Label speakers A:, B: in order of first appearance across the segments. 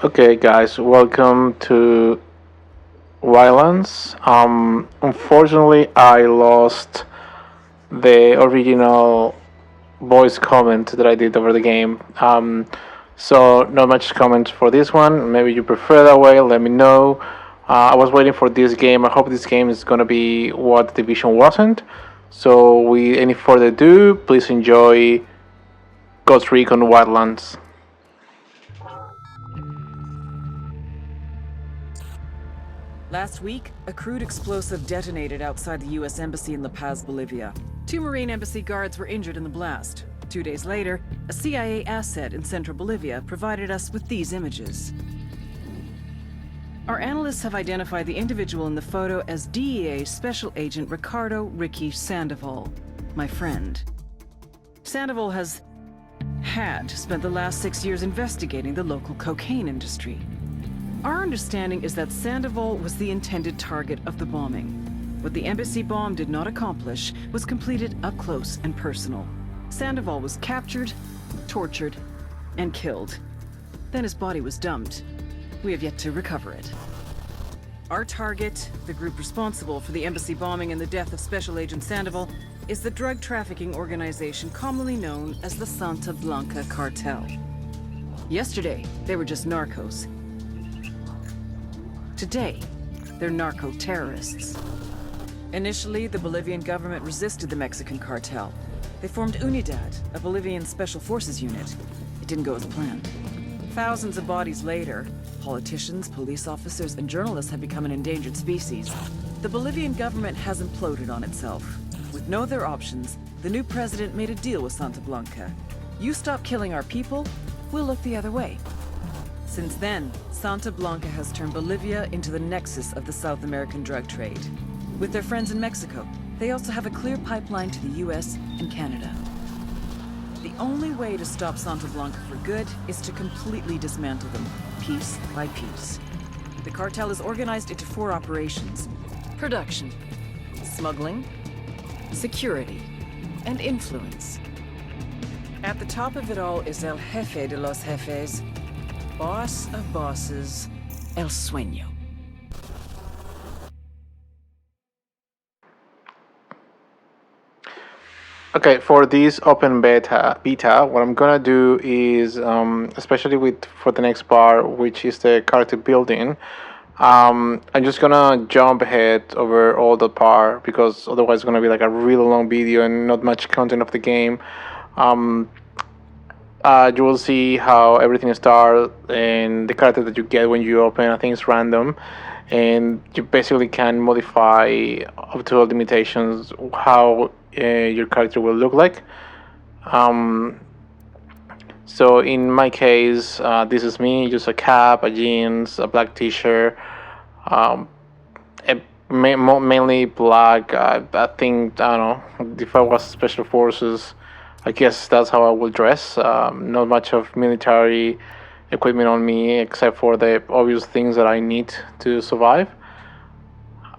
A: Okay, guys, welcome to Wildlands. Unfortunately, I lost the original voice comment that I did over the game. So not much comment for this one. Maybe you prefer that way. Let me know. I was waiting for this game. I hope this game is gonna be what the Division wasn't. So, with any further ado, please enjoy Ghost Recon Wildlands.
B: Last week, a crude explosive detonated outside the U.S. Embassy in La Paz, Bolivia. 2 Marine Embassy guards were injured in the blast. 2 days later, a CIA asset in central Bolivia provided us with these images. Our analysts have identified the individual in the photo as DEA Special Agent Ricardo Ricky Sandoval, my friend. Sandoval had spent the last 6 years investigating the local cocaine industry. Our understanding is that Sandoval was the intended target of the bombing. What the embassy bomb did not accomplish was completed up close and personal. Sandoval was captured, tortured, and killed. Then his body was dumped. We have yet to recover it. Our target, the group responsible for the embassy bombing and the death of Special Agent Sandoval, is the drug trafficking organization commonly known as the Santa Blanca Cartel. Yesterday, they were just narcos. Today, they're narco-terrorists. Initially, the Bolivian government resisted the Mexican cartel. They formed UNIDAD, a Bolivian special forces unit. It didn't go as planned. Thousands of bodies later, politicians, police officers, and journalists have become an endangered species. The Bolivian government has imploded on itself. With no other options, the new president made a deal with Santa Blanca. You stop killing our people, we'll look the other way. Since then, Santa Blanca has turned Bolivia into the nexus of the South American drug trade. With their friends in Mexico, they also have a clear pipeline to the US and Canada. The only way to stop Santa Blanca for good is to completely dismantle them, piece by piece. The cartel is organized into 4 operations: production, smuggling, security, and influence. At the top of it all is El Jefe de los Jefes, boss of bosses, El Sueño.
A: Okay, for this open beta, what I'm gonna do is, especially for the next part, which is the character building, I'm just gonna jump ahead over all the part because otherwise it's gonna be like a really long video and not much content of the game. You will see how everything starts and the character that you get when you open. I think it's random, and you basically can modify up to all limitations how your character will look like. So in my case, this is me, just a cap, a jeans, a black t-shirt, mainly black. I think, I don't know, if I was special forces, I guess that's how I will dress. Not much of military equipment on me except for the obvious things that I need to survive.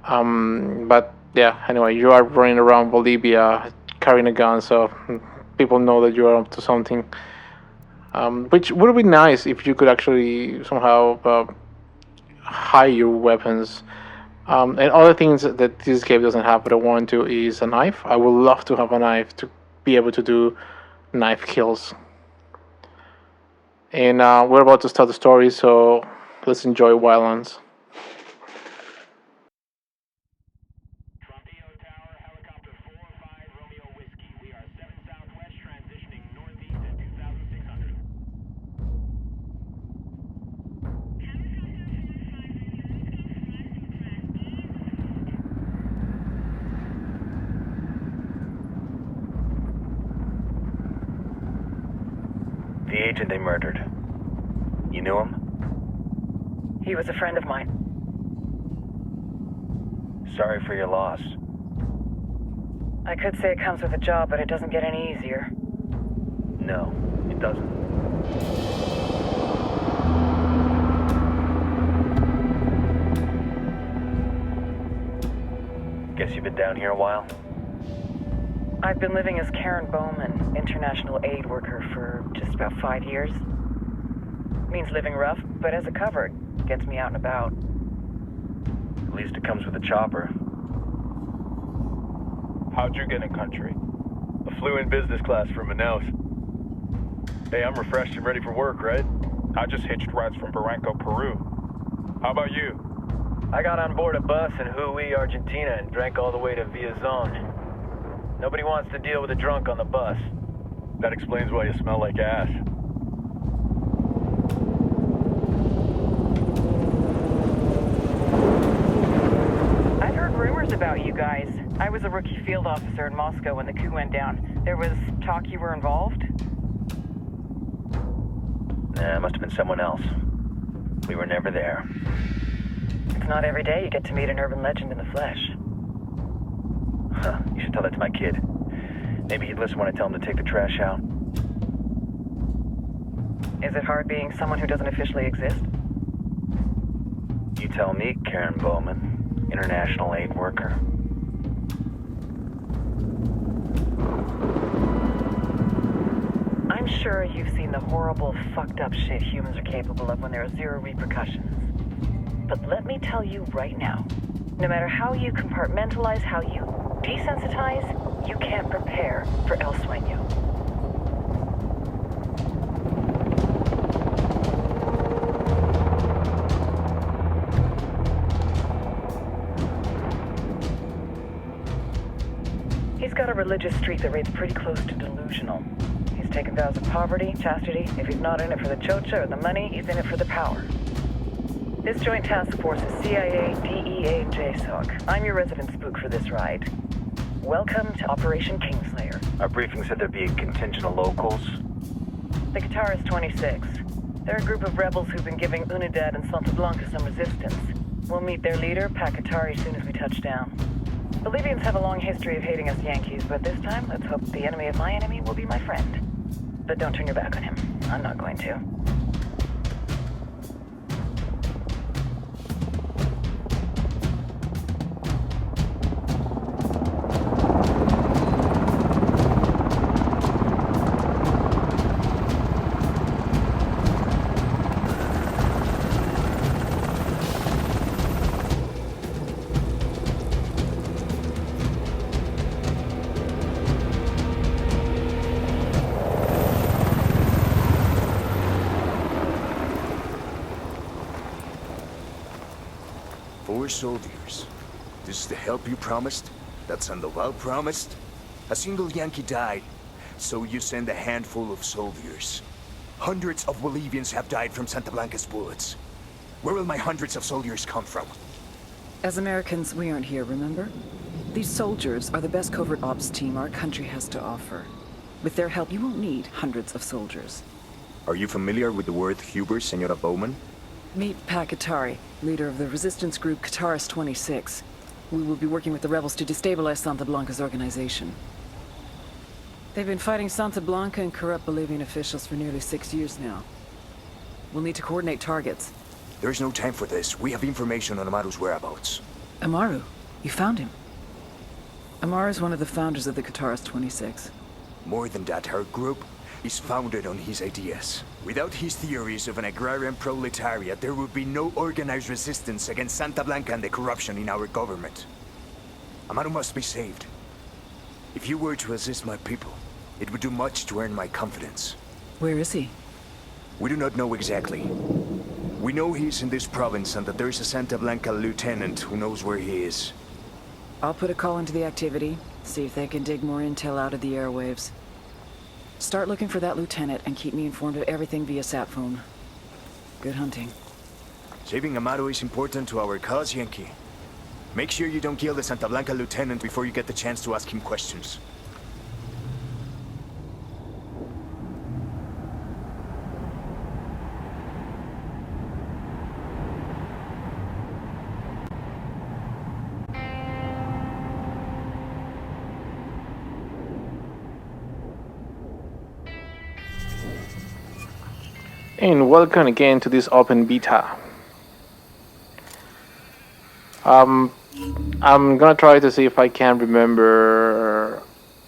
A: But yeah, anyway, you are running around Bolivia carrying a gun, so people know that you are up to something. Which would be nice if you could actually somehow hide your weapons. And other things that this game doesn't have, but I want to, is a knife. I would love to have a knife to be able to do knife kills. And we're about to start the story, so let's enjoy Wildlands.
C: The agent they murdered. You knew him?
B: He was a friend of mine.
C: Sorry for your loss.
B: I could say it comes with a job, but it doesn't get any easier.
C: No, it doesn't. Guess you've been down here a while?
B: I've been living as Karen Bowman, international aid worker, for just about 5 years. Means living rough, but as a cover, gets me out and about.
C: At least it comes with a chopper.
D: How'd you get in country? I flew in business class from Manaus. Hey, I'm refreshed and ready for work, right? I just hitched rides from Barranco, Peru. How about you?
C: I got on board a bus in Hui, Argentina, and drank all the way to Villazon. Nobody wants to deal with a drunk on the bus.
D: That explains why you smell like ass.
B: I've heard rumors about you guys. I was a rookie field officer in Moscow when the coup went down. There was talk you were involved?
C: Nah, it must have been someone else. We were never there.
B: It's not every day you get to meet an urban legend in the flesh.
C: Huh, you should tell that to my kid. Maybe he'd listen when I tell him to take the trash out.
B: Is it hard being someone who doesn't officially exist?
C: You tell me, Karen Bowman, international aid worker.
B: I'm sure you've seen the horrible, fucked up shit humans are capable of when there are zero repercussions. But let me tell you right now, no matter how you compartmentalize, how you desensitize, you can't prepare for El Sueño. He's got a religious streak that rates pretty close to delusional. He's taken vows of poverty, chastity. If he's not in it for the chocha or the money, he's in it for the power. This joint task force is CIA, DEA, and JSOC. I'm your resident spook for this ride. Welcome to Operation Kingslayer.
C: Our briefing said there'd be a contingent of locals.
B: The Guitarist 26. They're a group of rebels who've been giving Unidad and Santa Blanca some resistance. We'll meet their leader, Pakatari, soon as we touch down. Bolivians have a long history of hating us Yankees, but this time, let's hope the enemy of my enemy will be my friend. But don't turn your back on him. I'm not going to.
E: Four soldiers. This is the help you promised? That Sandoval promised? A single Yankee died, so you send a handful of soldiers. Hundreds of Bolivians have died from Santa Blanca's bullets. Where will my hundreds of soldiers come from?
B: As Americans, we aren't here, remember? These soldiers are the best covert ops team our country has to offer. With their help, you won't need hundreds of soldiers.
E: Are you familiar with the word Huber, Senora Bowman?
B: Meet Pakatari, leader of the resistance group Guitarist 26. We will be working with the rebels to destabilize Santa Blanca's organization. They've been fighting Santa Blanca and corrupt Bolivian officials for nearly 6 years now. We'll need to coordinate targets.
E: There's no time for this. We have information on Amaru's whereabouts.
B: Amaru, you found him. Amaru is one of the founders of the Guitarist 26.
E: More than that, our group is founded on his ideas. Without his theories of an agrarian proletariat, there would be no organized resistance against Santa Blanca and the corruption in our government. Amaru must be saved. If you were to assist my people, it would do much to earn my confidence.
B: Where is he?
E: We do not know exactly. We know he's in this province and that there is a Santa Blanca lieutenant who knows where he is.
B: I'll put a call into the activity, see if they can dig more intel out of the airwaves. Start looking for that lieutenant and keep me informed of everything via sat phone. Good hunting.
E: Saving Amaru is important to our cause, Yankee. Make sure you don't kill the Santa Blanca lieutenant before you get the chance to ask him questions.
A: And welcome again to this open beta. I'm gonna try to see if I can remember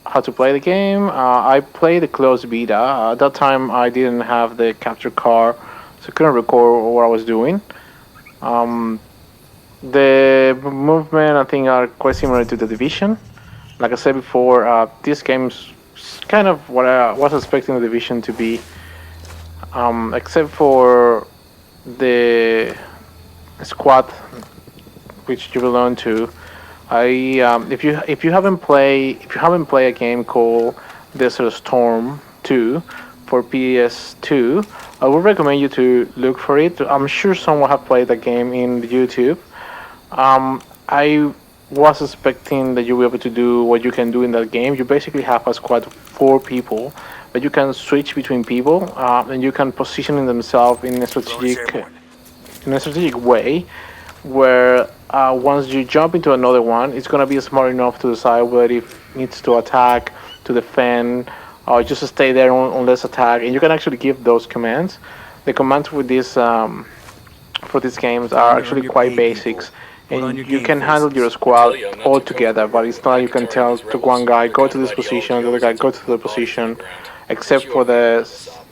A: how to play the game. I played the closed beta. At that time I didn't have the capture card, so I couldn't record what I was doing. The movement, I think, are quite similar to The Division. Like I said before, this game's kind of what I was expecting The Division to be, except for the squad which you belong to. If you haven't played a game called Desert Storm 2 for PS2, I would recommend you to look for it. I'm sure someone have played the game in YouTube. I was expecting that you were able to do what you can do in that game. You basically have a squad of 4 people, but you can switch between people, and you can position themselves in a strategic way, where once you jump into another one, it's gonna be smart enough to decide whether it needs to attack, to defend, or just to stay there on less attack. And you can actually give those commands. The commands with this for these games are actually quite basics. And you can handle your squad all together, but it's not you can tell to one guy go to this position, the other guy go to the position, except for the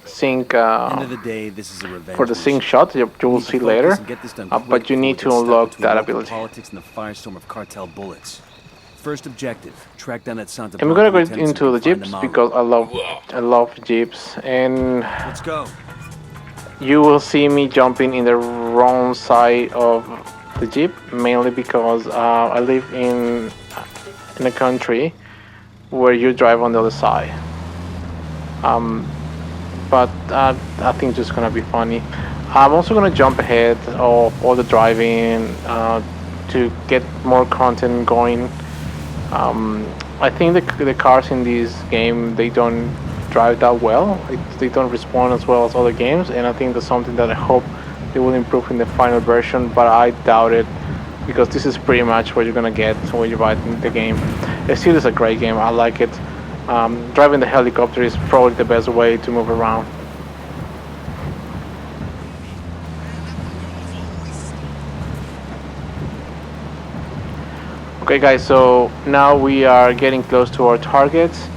A: sync for the sync shot you will see later. But you need to unlock that ability.
F: Politics and the firestorm of cartel bullets. First objective: track down that Santa.
A: And we're gonna go into the jeeps because I love jeeps, and
F: let's go.
A: You will see me jumping in the wrong side of the jeep, mainly because I live in a country where you drive on the other side. But I think it's just gonna be funny. I'm also gonna jump ahead of all the driving to get more content going. I think the cars in this game, they don't drive that well. They don't respond as well as other games, and I think that's something that I hope they will improve in the final version, but I doubt it, because this is pretty much what you're gonna get when you buy the game. It still is a great game. I like it. Driving the helicopter is probably the best way to move around. Okay guys, so now we are getting close to our targets.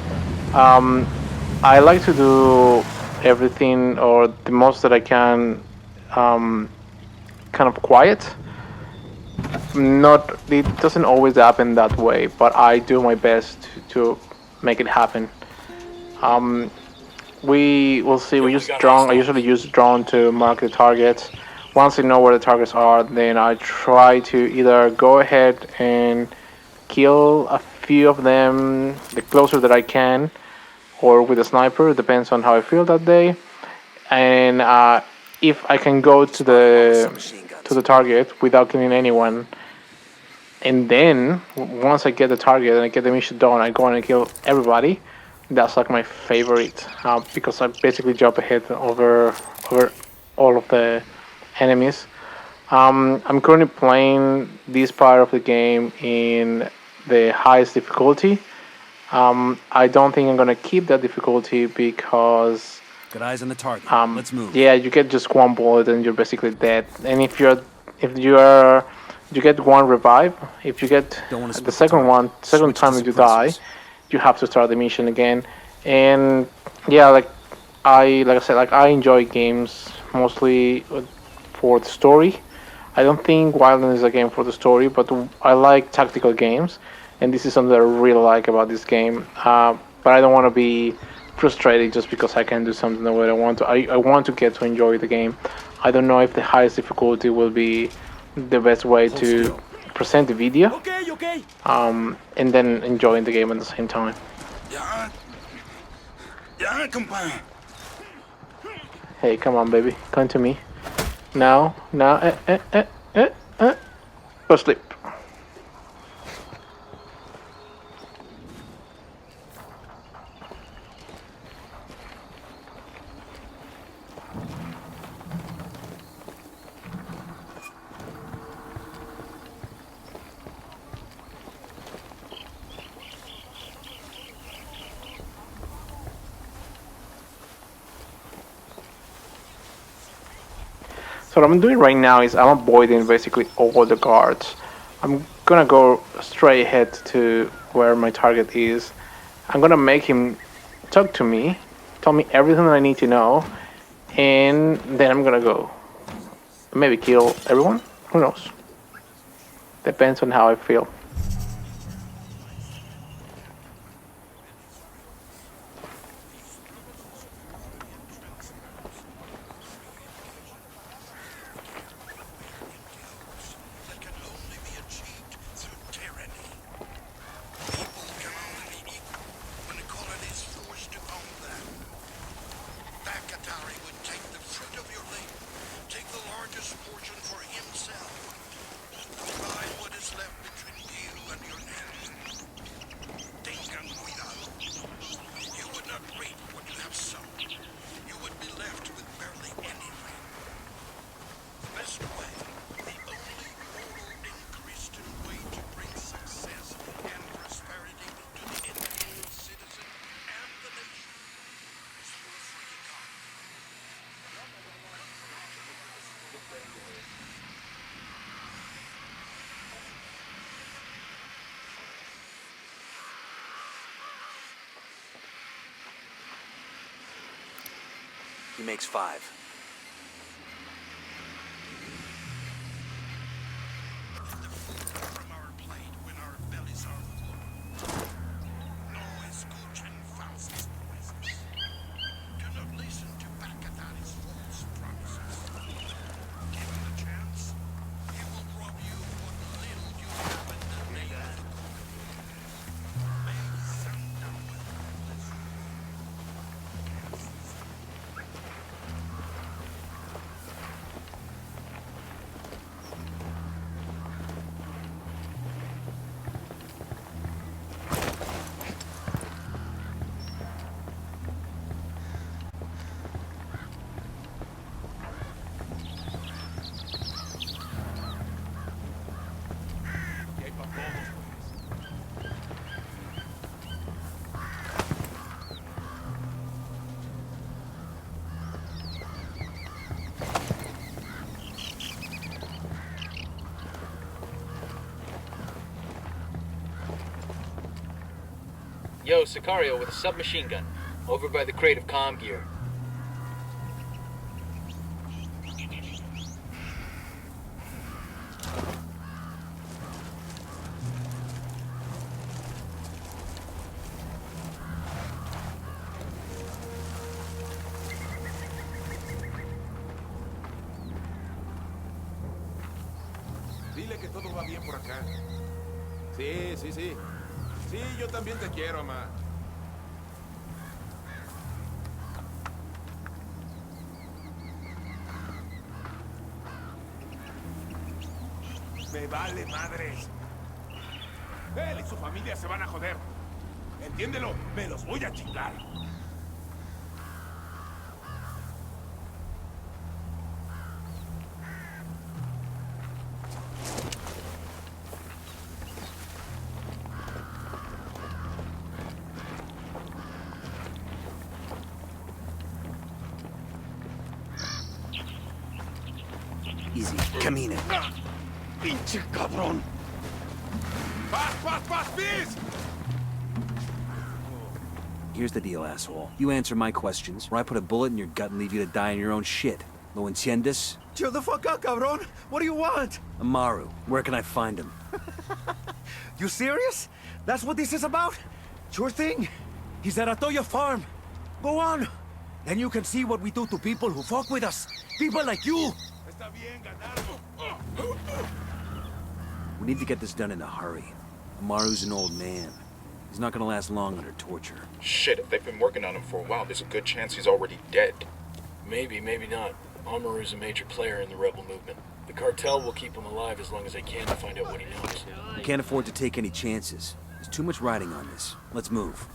A: I like to do everything, or the most that I can, kind of quiet. It doesn't always happen that way, but I do my best to make it happen. We will see. We use drone. I usually use drone to mark the targets. Once I know where the targets are, then I try to either go ahead and kill a few of them the closer that I can, or with a sniper. It depends on how I feel that day. And if I can go to the target without killing anyone, and then once I get the target and I get the mission done, I go and I kill everybody. That's like my favorite, because I basically jump ahead over all of the enemies. I'm currently playing this part of the game in the highest difficulty. I don't think I'm gonna keep that difficulty because
F: Got eyes on the target. Let's move.
A: yeah, you get just one bullet and you're basically dead. And if you get one revive. If you get the second time you die, you have to start the mission again. And yeah, like I said, I enjoy games mostly for the story. I don't think Wildlands is a game for the story, but I like tactical games, and this is something that I really like about this game. But I don't want to be frustrated just because I can do something the way I want to. I want to get to enjoy the game. I don't know if the highest difficulty will be the best way to present the video, and then enjoying the game at the same time. Hey, come on, baby, come to me. Now, go sleep. So what I'm doing right now is I'm avoiding basically all the guards. I'm gonna go straight ahead to where my target is. I'm gonna make him talk to me, tell me everything that I need to know, and then I'm gonna go. Maybe kill everyone? Who knows? Depends on how I feel.
F: He makes 5.
G: Yo, Sicario with a submachine gun, over by the crate of comm gear.
H: Dile que todo va bien por acá. Sí, sí, sí. Sí, yo también te quiero, ma. Me vale madres. Él y su familia se van a joder. Entiéndelo, me los voy a chingar.
F: Easy. Camina.
H: ¡Pinche cabrón! ¡Paz, please!
F: Here's the deal, asshole. You answer my questions, or I put a bullet in your gut and leave you to die in your own shit. ¿Lo entiendes?
E: Chill the fuck out, cabrón. What do you want?
F: Amaru. Where can I find him?
E: You serious? That's what this is about? Sure thing. He's at Atoya Farm. Go on. Then you can see what we do to people who fuck with us. People like you.
H: Está bien, ganado.
F: We need to get this done in a hurry. Amaru's an old man. He's not gonna last long under torture.
I: Shit, if they've been working on him for a while, there's a good chance he's already dead.
G: Maybe, maybe not. Amaru's a major player in the rebel movement. The cartel will keep him alive as long as they can to find out what he knows.
F: We can't afford to take any chances. There's too much riding on this. Let's move.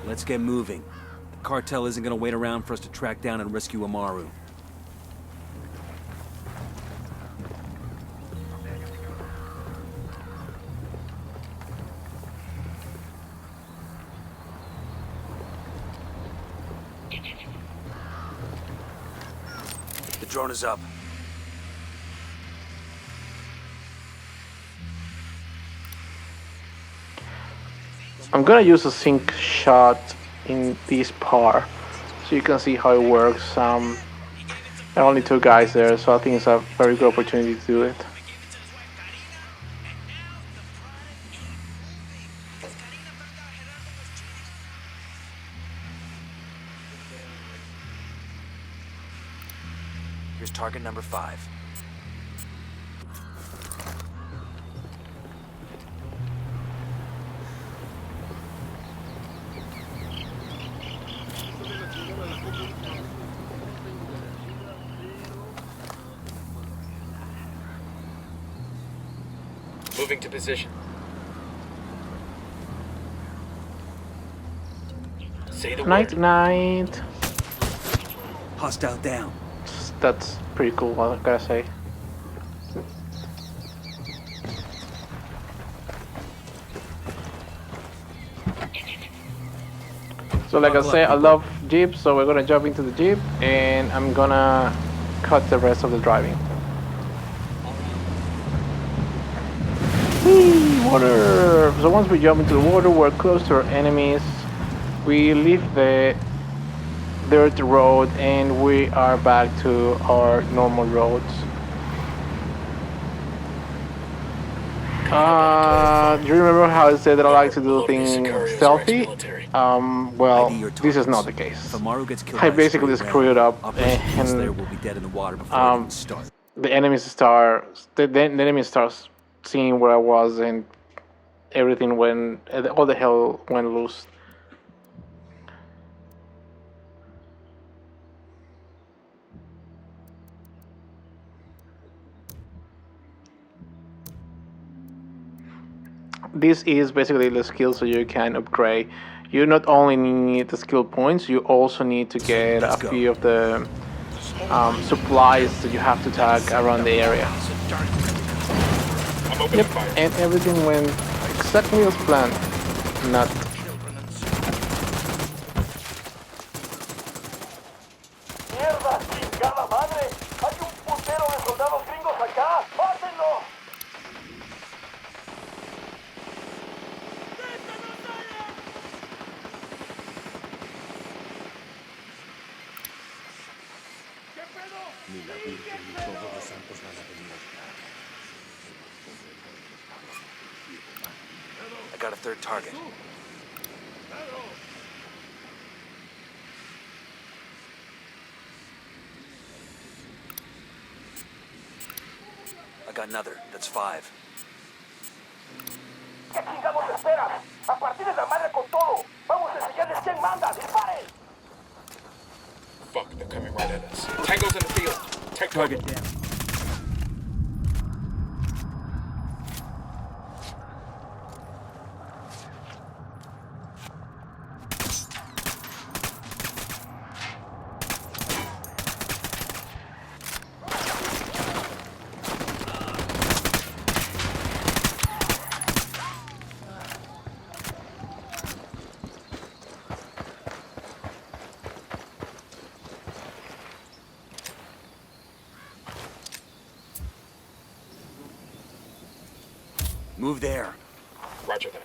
F: Let's get moving. The cartel isn't gonna wait around for us to track down and rescue Amaru. The drone is up.
A: I'm gonna use a sync shot in this part so you can see how it works. There are only 2 guys there, so I think it's a very good opportunity to do it.
F: Here's target number 5.
G: Moving to position. Say the
A: Night,
G: word.
A: night.
F: Hostile down.
A: That's pretty cool, I gotta say. So like I say, I love Jeeps, so we're gonna jump into the Jeep and I'm gonna cut the rest of the driving. Whee, water! So once we jump into the water, we're close to our enemies. We leave the dirt road and we are back to our normal roads. Do you remember how I said that I like to do things stealthy? Well, this is not the case.
F: If Amaru gets killed
A: I
F: by a
A: basically
F: stray
A: screwed it up,
F: Operation Slayer
A: and
F: will be dead in the water before it even starts.
A: the enemy starts seeing where I was, and everything went, all the hell went loose. This is basically the skill so you can upgrade. You not only need the skill points, you also need to get a few of the supplies that you have to tag around the area. Yep, and everything went exactly as planned. Not.
H: ¡Mierda! ¡Chingada madre! ¡Hay un putero de soldados gringos acá! ¡Pásenlo! ¿Qué pedo? Ni la Virgen ni todos los santos van a venir.
F: I got a 3rd target. I got another. That's 5.
H: ¿Qué chingados esperas? ¡A partir de la madre con todo! ¡Vamos a enseñarles quién manda! ¡Disparen!
I: Fuck, they're coming right at us. Tango's in the field. Take cover.
F: Target down. Move there.
I: Roger that.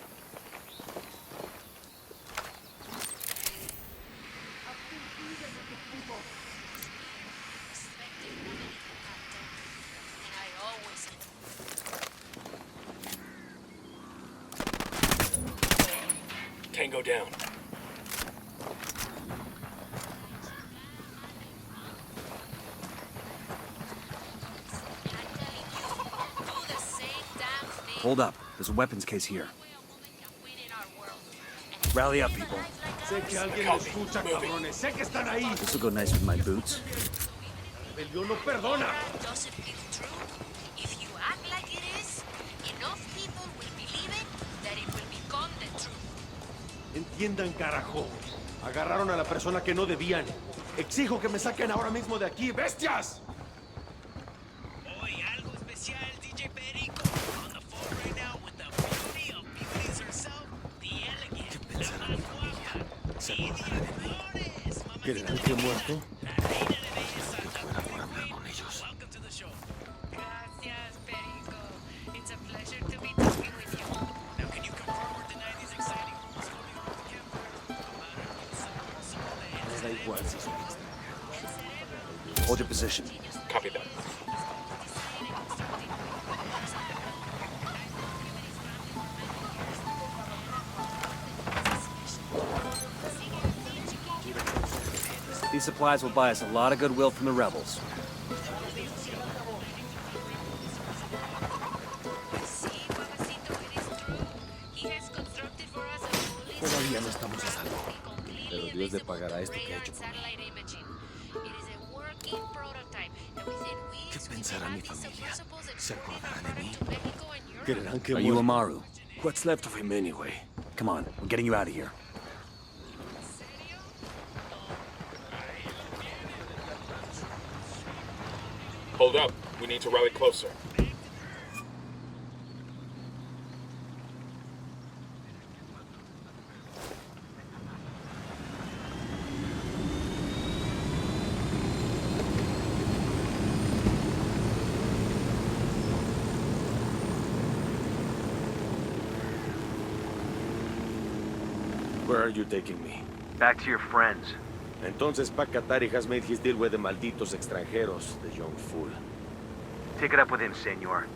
G: Tango down.
F: Hold up. There's a weapons case here. Rally up, people.
H: Sé que alguien me escucha, cabrones. Sé que están ahí.
F: This will go nice with my boots.
H: Rebelión no perdona.
J: If you act like it is, enough people will believe it that it will become the truth.
H: Entiendan, carajo. Agarraron a la persona que no debían. Exijo que me saquen ahora mismo de aquí, bestias.
K: Hoy algo especial, DJ Perico. On the phone right now with the beauty of beauties herself, the elegant, la más guapa, Lidia Flores,
H: ¿Que el ángel muerto?
K: la reina de belleza, Santa Fe,
F: Hold your position.
I: Copy that.
F: These supplies will buy us a lot of goodwill from the rebels.
J: Todavía no estamos a salvo. Pero Dios le pagará esto que ha hecho por mí. ¿Qué pensará mi familia? ¿Se acordarán de mí? ¿Creerán que
F: Are you
J: muerto?
F: Amaru?
J: What's left of him anyway?
F: Come on, we're getting you out of here.
I: Hold up. We need to rally closer.
H: Where are you taking me?
E: Back to your friends.
H: Entonces Pacatari has made his deal with the malditos extranjeros, the young fool.
E: Take it up with him, senor.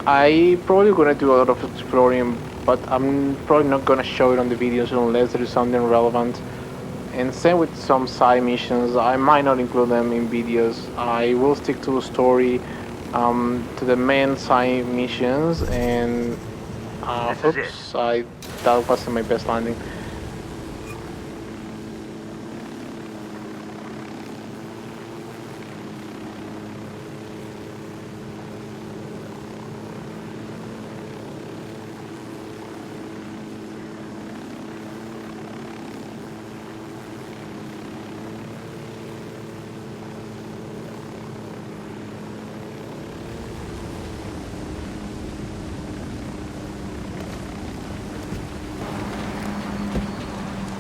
A: I probably gonna do a lot of exploring, but I'm probably not gonna show it on the videos unless there is something relevant. And same with some side missions, I might not include them in videos. I will stick to the story, to the main side missions, and oops, that wasn't my best landing.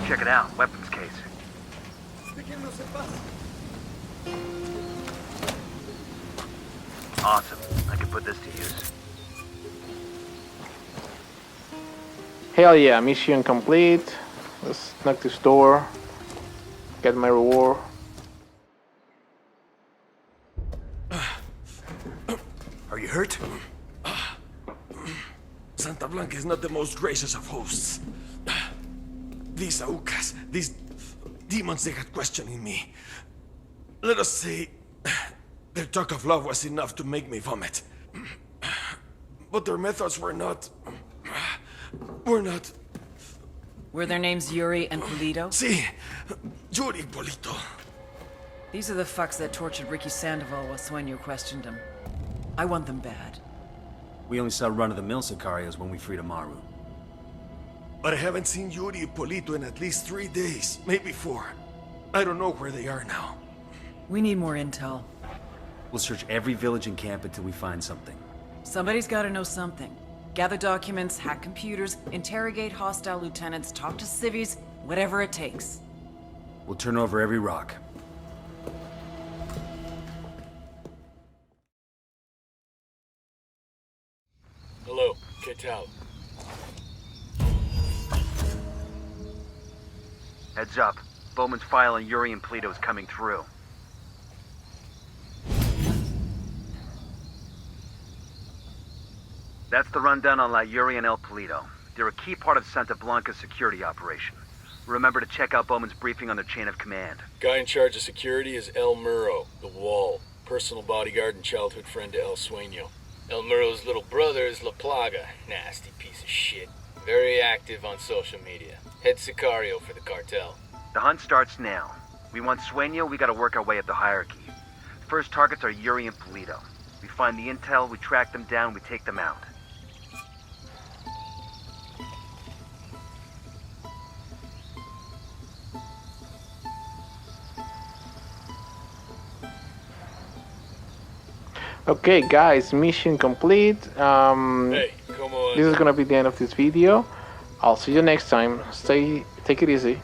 E: Check it out, weapons case. Awesome. I can put this to use.
A: Hell yeah, mission complete. Let's knock this door, get my reward.
E: Are you hurt?
H: Santa Blanca is not the most gracious of hosts. These Aucas, these demons they had questioning me. Let us say, their talk of love was enough to make me vomit. But their methods were not...
B: Were their names Yuri and Polito?
H: Sí, Yuri Polito.
B: These are the fucks that tortured Ricky Sandoval while Sueño questioned him. I want them bad.
F: We only saw run-of-the-mill Sicarios when we freed Amaru.
H: But I haven't seen Yuri and Polito in at least 3 days, maybe 4. I don't know where they are now.
B: We need more intel.
F: We'll search every village and camp until we find something.
B: Somebody's gotta know something. Gather documents, hack computers, interrogate hostile lieutenants, talk to civvies, whatever it takes.
F: We'll turn over every rock.
G: Hello, get out.
E: Heads up. Bowman's file on Yuri and Polito is coming through. That's the rundown on La Yuri and El Polito. They're a key part of Santa Blanca's security operation. Remember to check out Bowman's briefing on their chain of command.
G: Guy in charge of security is El Muro, the Wall. Personal bodyguard and childhood friend to El Sueño.
L: El Muro's little brother is La Plaga. Nasty piece of shit. Very active on social media. Head Sicario for the cartel.
E: The hunt starts now. We want Sueño, we gotta work our way up the hierarchy. First targets are Yuri and Polito.
M: We find the intel, we track them down, we take them out.
A: Okay, guys, mission complete.
G: Hey, come on.
A: This is gonna be the end of this video. I'll see you next time. Take it easy.